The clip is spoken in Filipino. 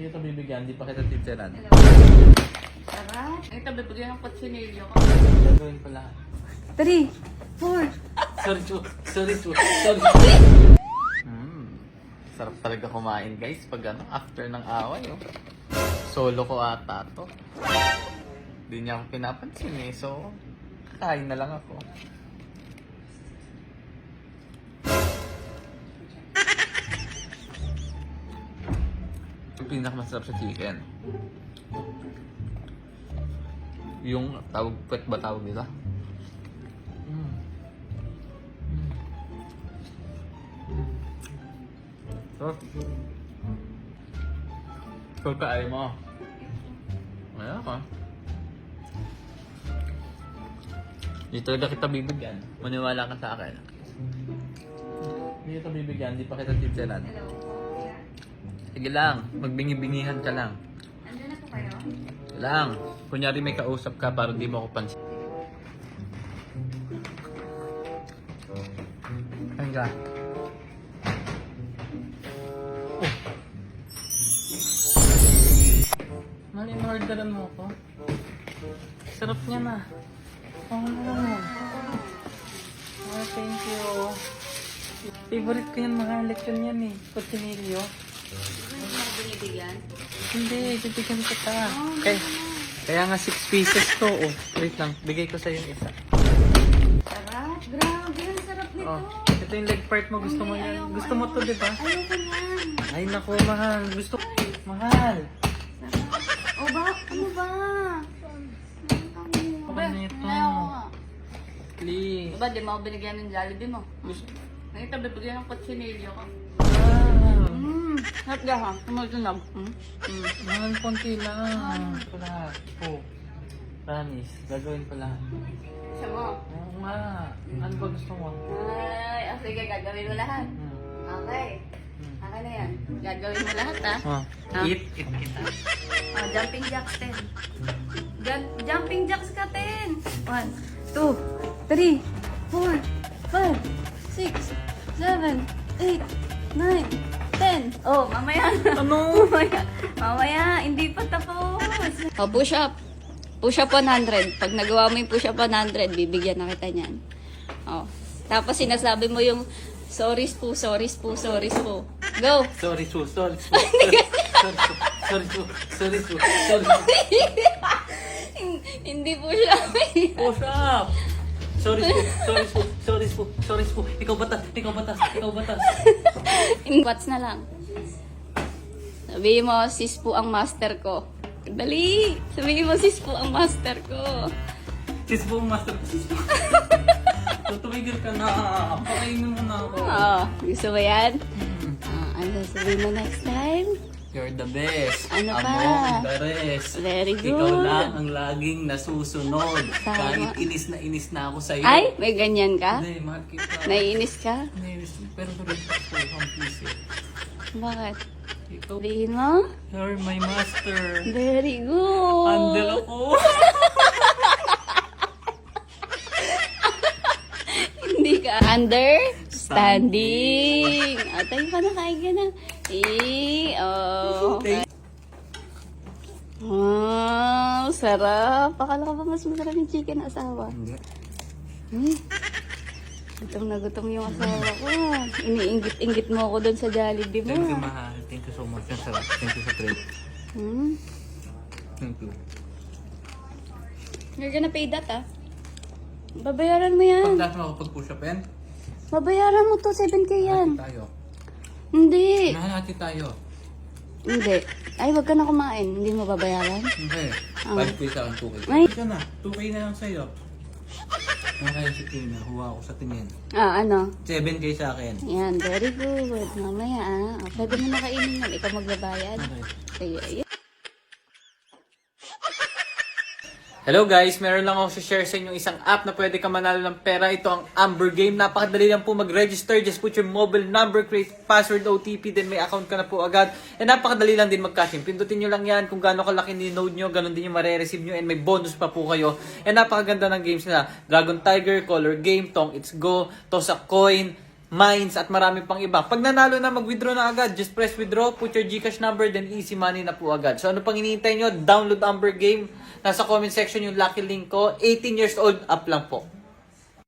Hindi kita bibigyan, hindi pa kita titirahan. Tara. Ito, bibigyan ng kutsinilyo ko. Gagawin ko lahat. 3, 4. Sorry. Sarap talaga kumain guys pag ano, after ng away. Oh. Solo ko ata to. Hindi niya ako pinapansin eh, so kakain na lang ako. Yung pinakamasarap sa chicken, yung tawag, puwet ba tawag nila? So, kakain mo. Ayan ka. Hindi talaga kita bibigyan. Maniwala ka sa akin. Hindi kita bibigyan, hindi pa kita titirahan. Sige lang, magbingi-bingihan ka lang. Andiyan na po kayo? Lang, kunyari may kausap ka para di mo ako pansin. Kain ka. Mali, orderan mo ko. Sarap niya na. Oh, thank you. Favorite ko yan, mga lechon yan eh. Kutsinilyo. Hindi mo ako binibigyan? Hindi, bibigyan kita. Kaya nga 6 pieces to. Oh, wait lang, bigay ko sa'yo yung isa. Tara. Grabe, ang sarap nito. Oh, ito yung leg part mo. Gusto mo yan. Gusto mo to, di ba? Ayoko yan. Ay, naku, mahal. Gusto ko. Mahal. O ba? Ano ba? Okay na ito. Ayoko nga. Please. Diba, di mo ako binigyan ng Jollibee mo? Ito, bibigyan ng kutsinilyo ko. Wow. Harap ka ha? Tumutunog. Mahal, konti lang. Ito lahat. Oh. Promise. Gagawin ko lahat. Isa mo? Oo nga. Ano ba gusto mo? Ay, sige, gagawin mo lahat. Okay. Akin na yan. Gagawin mo lahat ha? Oh. Ah. Eat kita. Oh, jumping jacks 10. Jumping jacks ka 10. 1, 2, 3, 4, 5, 6, 7, 8, 9, 10. Oh, mamaya na. Ano? Mamaya, hindi pa tapos. Oh, push up. Push up 100. Pag nagawa mo yung push up 100, bibigyan na kita niyan. Oh. Tapos sinasabi mo yung sorry po. Go. Sorry. Hindi po siya. Push up! Sorry po. Ikaw batas. Watts na lang. Sabihin mo, sis po ang master ko. Dali! Sabihin mo, sis po ang master ko. Sis po, master ko. Sis po. Tumigil ka na. Pakainin mo na ako. Oh, gusto mo yan? Ano sabihin mo next time? You're the best. Ano pa? Among the rest. Very good. Ikaw lang ang laging nasusunod. Tama. Kahit inis na ako sa'yo. Ay, may ganyan ka? Hindi, mahal kita. Naiinis ka? Naiinis. Pero rin ako. Please eh. Bakit? Ikaw, Sabihin mo? you're my master. Very good. Handle ako. Hindi ka understanding. Tayo ka na, kain ka na. Wow, sarap. Akala ko ba mas masarap yung chicken na asawa? Hindi. Gutom na gutom yung asawa ko. Iniinggit-inggit mo ako doon sa Jollibee mo. Thank you, mahal. Thank you so much. Ang sarap. Thank you sa trade. Thank you. You're gonna pay that, ah. Babayaran mo yan. Pag lahat mo ako pag-push up yan, Babayaran mo to, 7K yan. hati tayo. Hindi. Nahati tayo. Hindi. Ay, wag ka na kumain. Hindi mo babayaran? Hindi. 5K sa akin, 2K. Ay. Ika na. 2K na lang sa'yo. Nakaya si Tina. Huwa ako sa tingin. Ano? 7K sa akin. Yan, very good. Mamaya, ah. Pwede mo na kainin yan. Ikaw magbabayad. Okay. Sige, ayun. Hello guys, meron lang ako share sa inyo isang app na pwede ka manalo ng pera. Ito ang Amber Game. Napakadali lang po mag-register. Just put your mobile number, create password, OTP, then may account ka na po agad. And napakadali lang din mag-cash in. Pindutin nyo lang yan kung gaano kalaki ni-node nyo, ganun din yung marireceive nyo, and may bonus pa po kayo. And napakaganda ng games nila. Dragon Tiger, Color Game, Tong It's Go, Toss a Coin, mines, at marami pang iba. Pag nanalo na, mag-withdraw na agad. Just press withdraw, put your GCash number, then easy money na po agad. So ano pang hinihintay nyo? Download Amber Game. Nasa comment section yung lucky link ko. 18 years old up lang po.